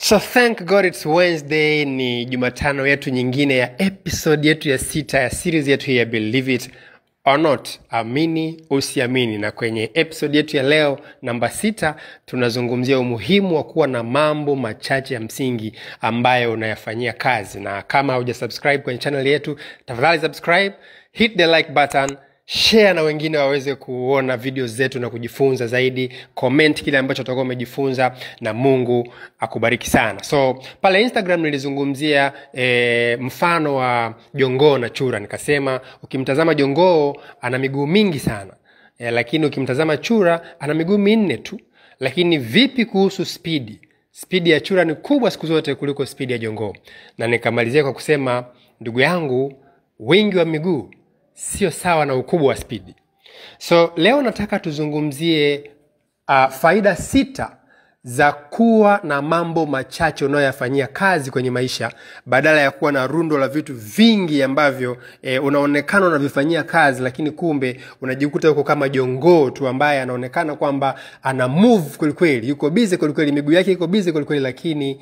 So thank God it's Wednesday, ni Jumatano yetu nyingine ya episode yetu ya 6 ya series yetu ya Believe It or Not, amini usiamini. Na kwenye episode yetu ya leo namba 6 tunazungumzia umuhimu wa kuwa na mambo machache ya msingi ambayo unayafanyia kazi. Na kama hujasubscribe kwenye channel yetu, tafadhali subscribe, hit the like button, share na wengine waweze kuona video zetu na kujifunza zaidi, comment kile ambacho utakuwa umejifunza, na Mungu akubariki sana. So pale Instagram nilizungumzia mfano wa jongoo na chura. Nikasema ukimtazama jongoo ana miguu mingi sana, lakini ukimtazama chura ana miguu minne tu. Lakini vipi kuhusu speed? Speed ya chura ni kubwa siku zote kuliko speed ya jongoo. Na nikamalizia kwa kusema, ndugu yangu, wingi wa miguu sio sawa na ukubwa wa speed. So leo nataka tuzungumzie faida 6 za kuwa na mambo machache unayoyafanyia kazi kwenye maisha, badala ya kuwa na rundo la vitu vingi ambavyo unaonekana unavifanyia kazi, lakini kumbe unajikuta uko kama jongoo tu ambaye anaonekana kwamba ana move kweli kweli, yuko busy kweli kweli, miguu yake iko busy kweli kweli, lakini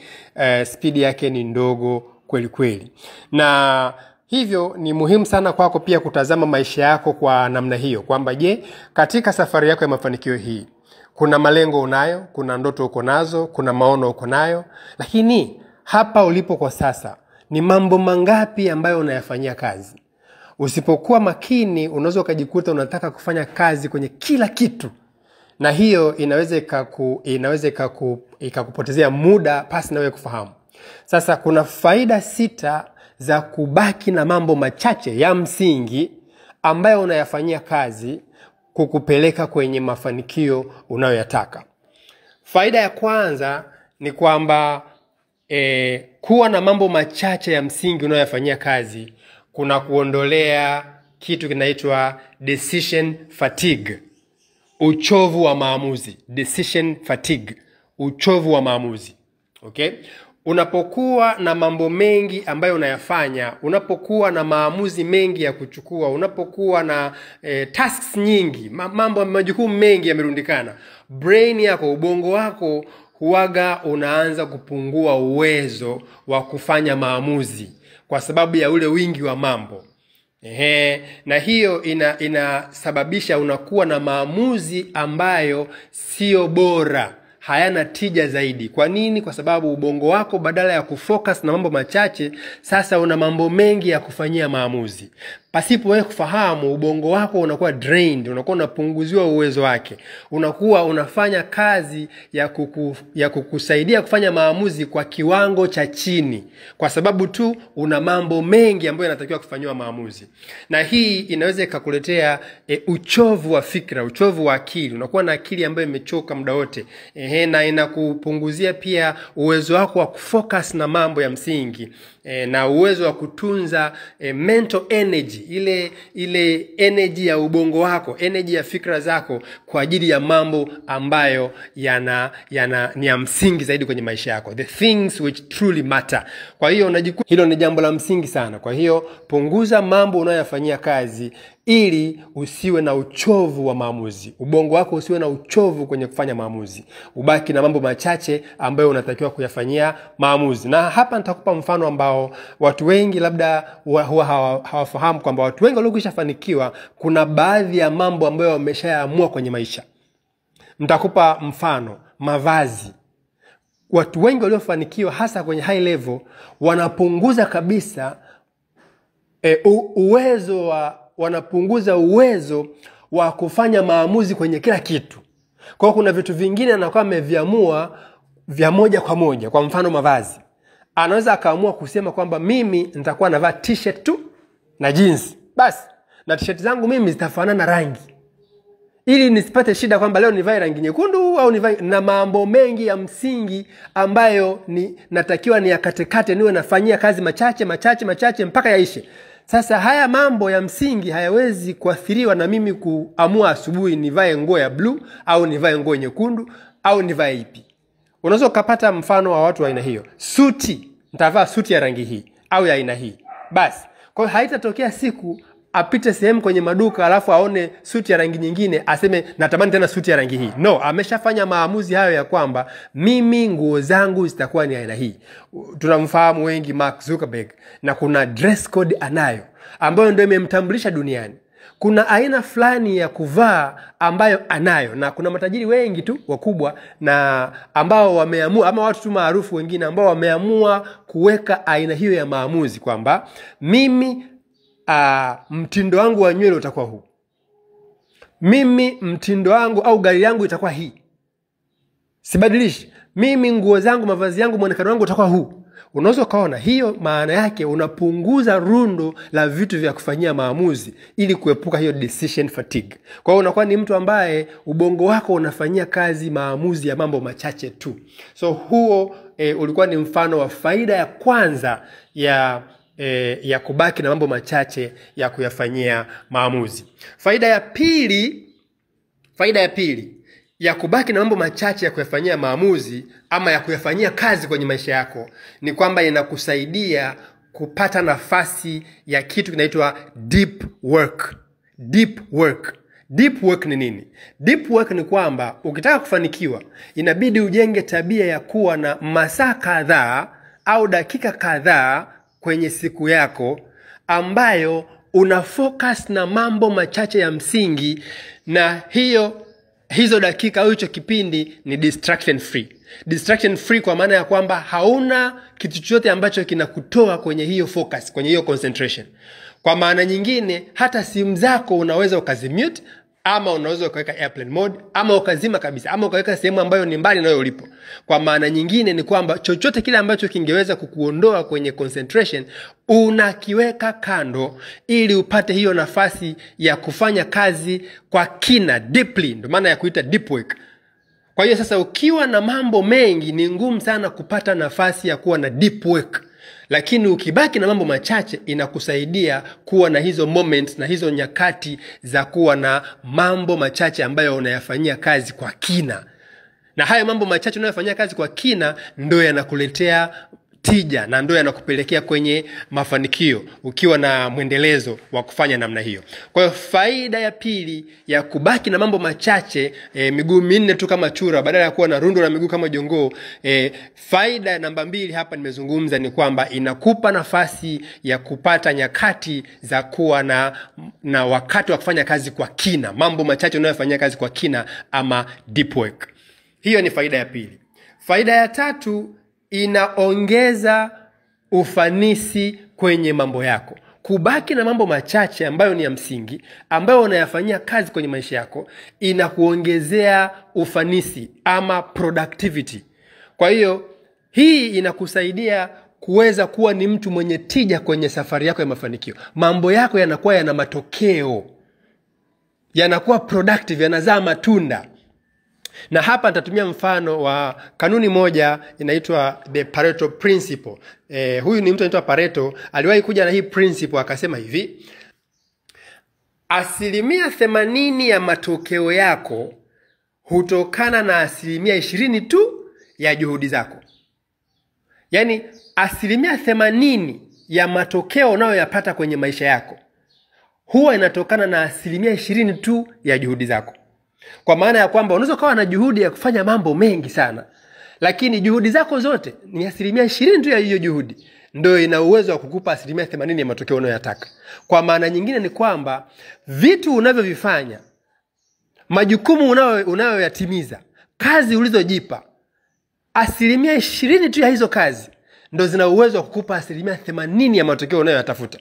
speed yake ni ndogo kweli kweli. Na hivyo ni muhimu sana kwako pia kutazama maisha yako kwa namna hiyo, kwamba je, katika safari yako ya mafanikio hii kuna malengo unayo, kuna ndoto uko nazo, kuna maono uko nayo, lakini hapa ulipo kwa sasa ni mambo mangapi ambayo unayafanyia kazi? Usipokuwa makini unaweza ukajikuta unataka kufanya kazi kwenye kila kitu, na hiyo inaweza ikakupotezea muda pasi nawe kufahamu. Sasa kuna faida 6 za kubaki na mambo machache ya msingi ambayo unayafanyia kazi kukupeleka kwenye mafanikio unayoyataka. Faida ya kwanza ni kwamba kuwa na mambo machache ya msingi unayoyafanyia kazi kuna kuondolea kitu kinaitwa decision fatigue, uchovu wa maamuzi. Decision fatigue, uchovu wa maamuzi. Okay? Unapokuwa na mambo mengi ambayo unayafanya, unapokuwa na maamuzi mengi ya kuchukua, unapokuwa na tasks nyingi, majukumu mengi yamerundikana, brain yako, ubongo wako huaga unaanza kupungua uwezo wa kufanya maamuzi kwa sababu ya ule wingi wa mambo. Na hiyo inasababisha unakuwa na maamuzi ambayo sio bora, hayana tija zaidi. Kwa nini? Kwa sababu ubongo wako badala ya kufocus na mambo machache, sasa una mambo mengi ya kufanyia maamuzi. Pasipo wewe kufahamu, ubongo wako unakuwa drained, unakuwa unapunguziwa uwezo wake. Unakuwa unafanya kazi ya kukusaidia kufanya maamuzi kwa kiwango cha chini, kwa sababu tu una mambo mengi ambayo yanatakiwa kufanywa maamuzi. Na hii inaweza ikakuletea uchovu wa fikra, uchovu wa akili. Unakuwa na akili ambayo imechoka muda wote. Na inakupunguzia pia uwezo wako wa kufocus na mambo ya msingi, na uwezo wa kutunza mental energy, ile energy ya ubongo wako, energy ya fikra zako kwa ajili ya mambo ambayo ni ya msingi zaidi kwenye maisha yako, the things which truly matter. Kwa hiyo unajikuta hilo ni jambo la msingi sana. Kwa hiyo punguza mambo unayofanyia kazi ili usiwe na uchovu wa maamuzi. Ubongo wako usiwe na uchovu kwenye kufanya maamuzi. Ubaki na mambo machache ambayo unatakiwa kuyafanyia maamuzi. Na hapa nitakupa mfano ambao watu wengi labda huwa hawafahamu, kwamba watu wengi waliokishafanikiwa kuna baadhi ya mambo ambayo wameshaamua kwenye maisha. Nitakupa mfano, mavazi. Watu wengi waliofanikiwa hasa kwenye high level wanapunguza kabisa wanapunguza uwezo wa kufanya maamuzi kwenye kila kitu. Kwa kuna vitu vingine anakuwa ameviamua vya moja kwa moja. Kwa mfano mavazi, anaweza akaamua kusema kwamba mimi nitakuwa navaa t-shirt tu na jeans basi, na t-shirt zangu mimi zitafanana rangi, ili nisipate shida kwamba leo nivae rangi nyekundu au nivae. Na mambo mengi ya msingi ambayo natakiwa ni ya katekate, niwe nafanyia kazi machache mpaka yaishe. Sasa haya mambo ya msingi hayawezi kuathiriwa na mimi kuamua asubuhi nivae nguo ya blue au nivae nguo nyekundu au nivae ipi. Unaweza kupata mfano wa watu wa aina hiyo. Suti, nitavaa suti ya rangi hii au ya aina hii. Basi, kwa hiyo haitatokea siku apite sehemu kwenye maduka alafu aone suti ya rangi nyingine aseme natamani tena suti ya rangi hii. No, ameshafanya maamuzi hayo ya kwamba mimi nguo zangu zitakuwa ni aina hii. Tunamfahamu wengi Mark Zuckerberg, na kuna dress code anayo ambayo ndio imemtambulisha duniani. Kuna aina fulani ya kuvaa ambayo anayo, na kuna matajiri wengi tu wakubwa na ambao wameamua, ama watu tu maarufu wengine ambao wameamua kuweka aina hiyo ya maamuzi kwamba mimi mtindo wangu wa nywele utakuwa huu, mimi mtindo wangu au gari yangu itakuwa hii, sibadilishi, mimi nguo zangu, mavazi yangu, muonekano wangu utakuwa huu. Unaweza kaona hiyo maana yake unapunguza rundo la vitu vya kufanyia maamuzi ili kuepuka hiyo decision fatigue. Kwa hiyo unakuwa ni mtu ambaye ubongo wako unafanyia kazi maamuzi ya mambo machache tu. So huo ulikuwa ni mfano wa faida ya kwanza ya kubaki na mambo machache ya kuyafanyia maamuzi. Faida ya pili ya kubaki na mambo machache ya kuyafanyia maamuzi ama ya kuyafanyia kazi kwenye maisha yako ni kwamba inakusaidia kupata nafasi ya kitu kinaitwa deep work. Deep work ni nini? Deep work ni kwamba ukitaka kufanikiwa inabidi ujenge tabia ya kuwa na masaa kadhaa au dakika kadhaa kwenye siku yako ambayo una focus na mambo machache ya msingi, na hizo dakika au hicho kipindi ni distraction free. Distraction free kwa maana ya kwamba hauna kitu chochote ambacho kinakutoa kwenye hiyo focus, kwenye hiyo concentration. Kwa maana nyingine, hata simu zako unaweza ukazimute, ama unaweza ukaweka airplane mode, ama ukazima kabisa, ama ukaweka sehemu ambayo ni mbali nayo ulipo. Kwa maana nyingine ni kwamba chochote kile ambacho kingeweza kukuondoa kwenye concentration unakiweka kando ili upate hiyo nafasi ya kufanya kazi kwa kina, deeply. Ndio maana ya kuita deep work. Kwa hiyo sasa ukiwa na mambo mengi ni ngumu sana kupata nafasi ya kuwa na deep work. Lakini ukibaki na mambo machache inakusaidia kuwa na hizo moments na hizo nyakati za kuwa na mambo machache ambayo unayafanyia kazi kwa kina. Na hayo mambo machache unayofanyia kazi kwa kina ndio yanakuletea tija na ndio yanakupelekea kwenye mafanikio ukiwa na mwendelezo wa kufanya namna hiyo. Kwa hiyo faida ya pili ya kubaki na mambo machache, miguu minne tu kama chura badala ya kuwa na rundo la miguu kama jongoo, faida namba 2 hapa nimezungumza ni kwamba inakupa nafasi ya kupata nyakati za kuwa na wakati wa kufanya kazi kwa kina, mambo machache unayofanyia kazi kwa kina ama deep work. Hiyo ni faida ya pili. Faida ya tatu, inaongeza ufanisi kwenye mambo yako. Kubaki na mambo machache ambayo ni ya msingi, ambayo unayafanyia kazi kwenye maisha yako, inakuongezea ufanisi ama productivity. Kwa hiyo hii inakusaidia kuweza kuwa ni mtu mwenye tija kwenye safari yako ya mafanikio. Mambo yako yanakuwa yana matokeo, yanakuwa productive, yanazaa matunda. Na hapa nitatumia mfano wa kanuni moja inaitwa the Pareto principle. Huyu ni mtu anaitwa Pareto, aliwahi kuja na hii principle akasema hivi: 80% ya matokeo yako hutokana na 20% tu ya juhudi zako. Yaani 80% ya matokeo unayoyapata kwenye maisha yako huwa inatokana na 20% tu ya juhudi zako. Kwa maana ya kwamba unaweza kuwa na juhudi ya kufanya mambo mengi sana, lakini juhudi zako zote ni 20% tu ya hiyo juhudi ndio ina uwezo wa kukupa 80% ya matokeo unayoyataka. Kwa maana nyingine ni kwamba vitu unavyovifanya, majukumu unayoyatimiza, kazi ulizojipa, 20% tu ya hizo kazi ndio zina uwezo wa kukupa 80% ya matokeo unayoyatafuta.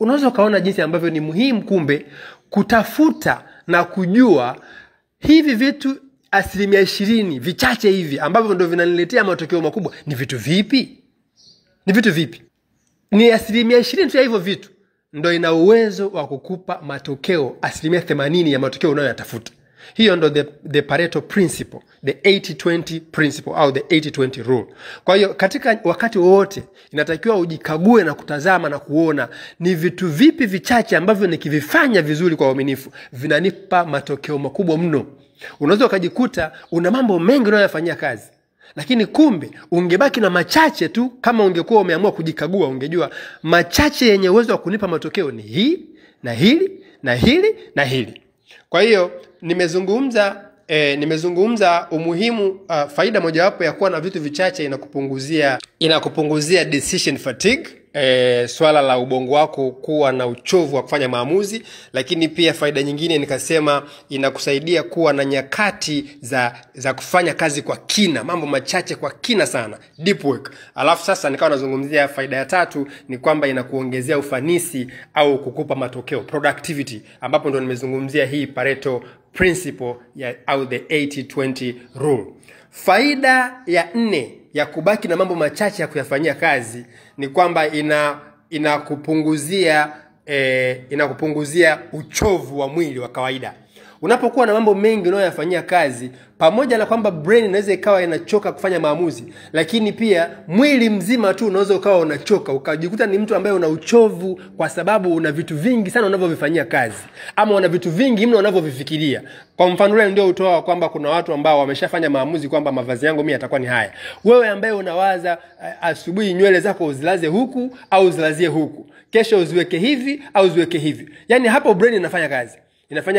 Unaweza kaona jinsi ambavyo ni muhimu kumbe kutafuta na kujua hivi vitu 20% vichache hivi ambavyo ndio vinaniletea matokeo makubwa ni vitu vipi? Ni 20% tu ya hivyo vitu ndio ina uwezo wa kukupa matokeo 80% ya matokeo unayoyatafuta. Hiyo ndio the Pareto principle, the 80-20 principle au the 80-20 rule. Kwa hiyo katika wakati wote inatakiwa ujikague na kutazama na kuona ni vitu vipi vichache ambavyo nikivifanya vizuri kwa uaminifu vinanipa matokeo makubwa mno. Unaweza ukajikuta una mambo mengi unayofanyia kazi, lakini kumbe ungebaki na machache tu. Kama ungekuwa umeamua kujikagua, ungejua machache yenye uwezo wa kunipa matokeo ni hii, na hili na hili na hili. Kwa hiyo nimezungumza umuhimu, faida mojawapo ya kuwa na vitu vichache inakupunguzia decision fatigue, swala la ubongo wako kuwa na uchovu wa kufanya maamuzi. Lakini pia faida nyingine nikasema inakusaidia kuwa na nyakati za kufanya kazi kwa kina, mambo machache kwa kina sana, deep work. Alafu sasa nikawa nazungumzia faida ya tatu, ni kwamba inakuongezea ufanisi au kukupa matokeo, productivity, ambapo ndo nimezungumzia hii Pareto principle au the 80-20 rule. Faida ya 4 ya kubaki na mambo machache ya kuyafanyia kazi ni kwamba inakupunguzia uchovu wa mwili wa kawaida. Unapokuwa na mambo mengi unayoyafanyia kazi, pamoja na kwamba brain inaweza ikawa inachoka kufanya maamuzi, lakini pia mwili mzima tu unaweza ukawa unachoka, ukajikuta ni mtu ambaye una uchovu kwa sababu una vitu vingi sana unavyovifanyia kazi, ama una vitu vingi mno unavyovifikiria. Kwa mfano ule ndio utoa kwamba kuna watu ambao wameshafanya maamuzi kwamba mavazi yangu mimi yatakuwa ni haya. Wewe ambaye unawaza asubuhi nywele zako uzilaze huku au uzilazie huku, kesho uziweke hivi au uziweke hivi, yani hapo brain inafanya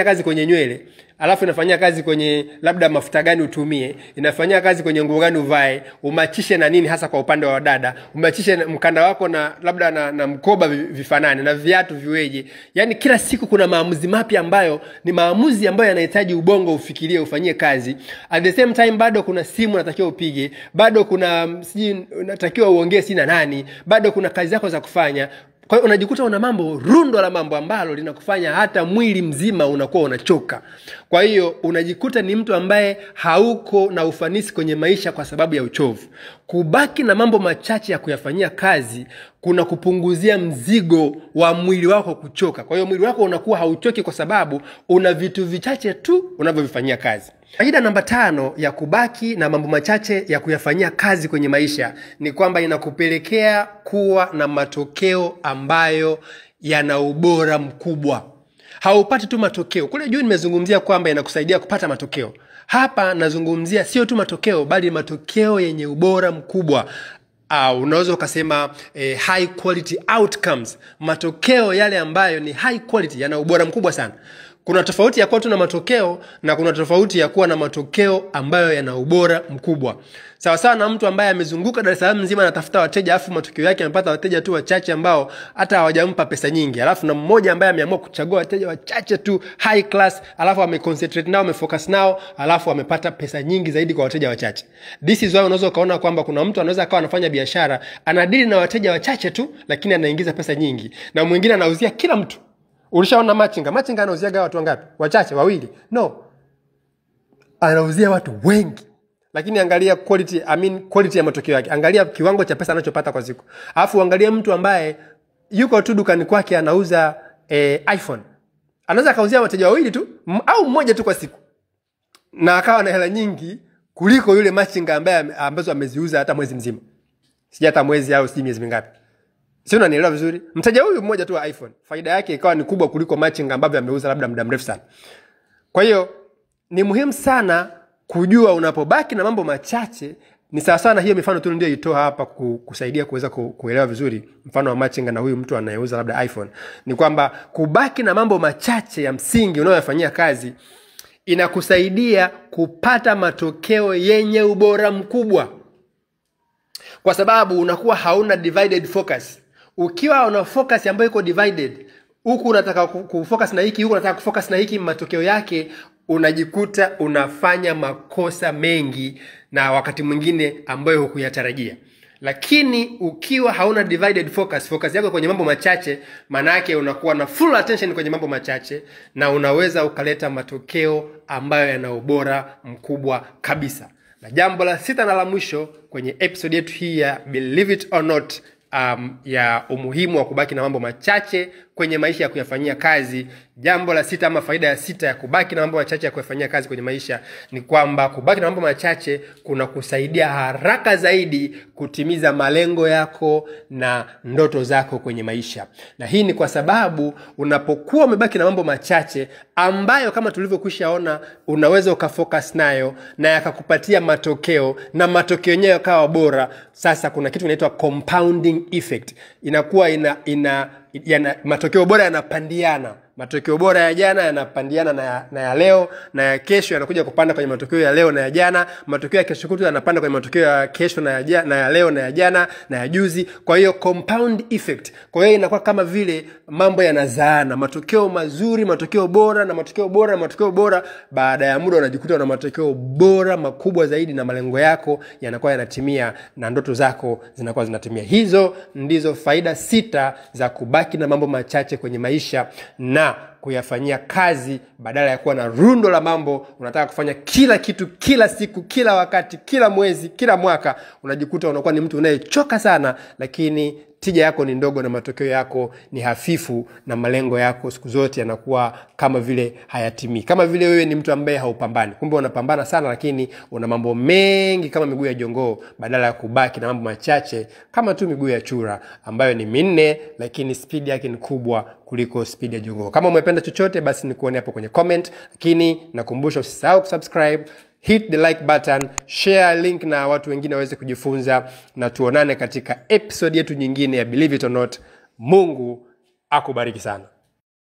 kazi kwenye nywele, alafu inafanya kazi kwenye labda mafuta gani utumie, inafanya kazi kwenye nguo gani uvae, umachishe na nini, hasa kwa upande wa dada, umachishe mkanda wako na labda na mkoba vifanane, na viatu viweje. Yani kila siku kuna maamuzi mapya ambayo ni maamuzi ambayo yanahitaji ubongo ufikirie, ufanyie kazi. At the same time bado kuna simu unatakiwa upige, bado kuna unatakiwa uongee na nani, bado kuna kazi zako za kufanya. Kwa hiyo unajikuta una rundo la mambo ambalo linakufanya hata mwili mzima unakuwa unachoka. Kwa hiyo unajikuta ni mtu ambaye hauko na ufanisi kwenye maisha kwa sababu ya uchovu. Kubaki na mambo machache ya kuyafanyia kazi kuna kupunguzia mzigo wa mwili wako kuchoka. Kwa hiyo mwili wako unakuwa hauchoki kwa sababu una vitu vichache tu unavyovifanyia kazi. Faida namba 5 ya kubaki na mambo machache ya kuyafanyia kazi kwenye maisha ni kwamba inakupelekea kuwa na matokeo ambayo yana ubora mkubwa. Haupati tu matokeo. Kule juu nimezungumzia kwamba inakusaidia kupata matokeo. Hapa nazungumzia sio tu matokeo, bali matokeo yenye ubora mkubwa. Unaweza ukasema high quality outcomes, matokeo yale ambayo ni high quality, yana ubora mkubwa sana. Kuna tofauti ya kuwa tu na matokeo na kuna tofauti ya kuwa na matokeo ambayo yana ubora mkubwa. Sawa sawa na mtu ambaye amezunguka Dar es Salaam nzima anatafuta wateja, afu matokeo yake amepata wateja tu wachache ambao hata hawajampa pesa nyingi. Alafu na mmoja ambaye ameamua kuchagua wateja wachache tu high class, alafu ameconcentrate nao, amefocus nao, alafu amepata pesa nyingi zaidi kwa wateja wachache. This is why unaweza kaona kwamba kuna mtu anaweza akawa anafanya biashara, anadili na wateja wachache tu lakini anaingiza pesa nyingi, na mwingine anauzia kila mtu. Ulishaona machinga anauziaga watu wangapi? Wachache, wawili? No. Anauzia watu wengi. Lakini angalia quality ya matokeo yake. Angalia kiwango cha pesa anachopata kwa siku. Alafu angalia mtu ambaye yuko tu dukani kwake anauza iPhone. Anaweza kauzia wateja wawili tu au mmoja tu kwa siku, na akawa na hela nyingi kuliko yule machinga ambazo ameziuza hata mwezi mzima. Sija hata mwezi au si miezi mingapi. Sio, unanielewa vizuri? Mteja huyu mmoja tu wa iPhone, faida yake ikawa ni kubwa kuliko machinga ambavyo ameuza labda muda mrefu sana. Kwa hiyo ni muhimu sana kujua unapobaki na mambo machache. Ni sawa sana hiyo mifano tu ndio itoa hapa kusaidia kuweza kuelewa vizuri mfano wa machinga na huyu mtu anayeuza labda iPhone. Ni kwamba kubaki na mambo machache ya msingi unayofanyia kazi inakusaidia kupata matokeo yenye ubora mkubwa, kwa sababu unakuwa hauna divided focus. Ukiwa una focus ambayo iko divided, huku unataka kufocus na hiki, huku unataka kufocus na hiki, matokeo yake unajikuta unafanya makosa mengi na wakati mwingine ambayo hukuyatarajia. Lakini ukiwa hauna divided focus yako kwenye mambo machache, maana yake unakuwa na full attention kwenye mambo machache na unaweza ukaleta matokeo ambayo yana ubora mkubwa kabisa. Na jambo la 6 na la mwisho kwenye episode yetu hii ya Believe It or Not, ya umuhimu wa kubaki na mambo machache kwenye maisha ya kuyafanyia kazi. Jambo la sita ama faida ya sita ya kubaki na mambo machache ya kufanyia kazi kwenye maisha ni kwamba kubaki na mambo machache kuna kusaidia haraka zaidi kutimiza malengo yako na ndoto zako kwenye maisha. Na hii ni kwa sababu unapokuwa umebaki na mambo machache ambayo kama tulivyokwishaona unaweza ukafocus nayo na yakakupatia matokeo na matokeo yenyewe yakawa bora, sasa kuna kitu kinaitwa compounding effect. Inakuwa matokeo bora yanapandiana. Matokeo bora ya jana yanapandiana na ya leo, na ya kesho yanakuja kupanda kwenye matokeo ya leo na ya jana. Matokeo ya kesho kutwa yanapanda kwenye matokeo ya kesho na ya leo na ya jana na ya juzi. Kwa hiyo compound effect. Kwa hiyo inakuwa kama vile mambo yanazaana, matokeo mazuri, matokeo bora na matokeo bora, matokeo bora. Baada ya muda unajikuta na matokeo bora makubwa zaidi, na malengo yako yanakuwa yanatimia na ndoto zako zinakuwa zinatimia. Hizo ndizo faida 6 za kubaki na mambo machache kwenye maisha na kuyafanyia kazi badala ya kuwa na rundo la mambo. Unataka kufanya kila kitu, kila siku, kila wakati, kila mwezi, kila mwaka. Unajikuta unakuwa ni mtu unayechoka sana, lakini tija yako ni ndogo na matokeo yako ni hafifu, na malengo yako siku zote yanakuwa kama vile hayatimii. Kama vile wewe ni mtu ambaye haupambani. Kumbe unapambana sana, lakini una mambo mengi kama miguu ya jongoo, badala ya kubaki na mambo machache kama tu miguu ya chura ambayo ni minne, lakini speed yake ni kubwa kuliko speed ya jongoo. Kama umependa chochote, basi nikuone hapo kwenye comment, lakini nakumbusha usisahau kusubscribe, hit the like button, share link na watu wengine waweze kujifunza, na tuonane katika episode yetu nyingine ya Believe It or Not. Mungu akubariki sana.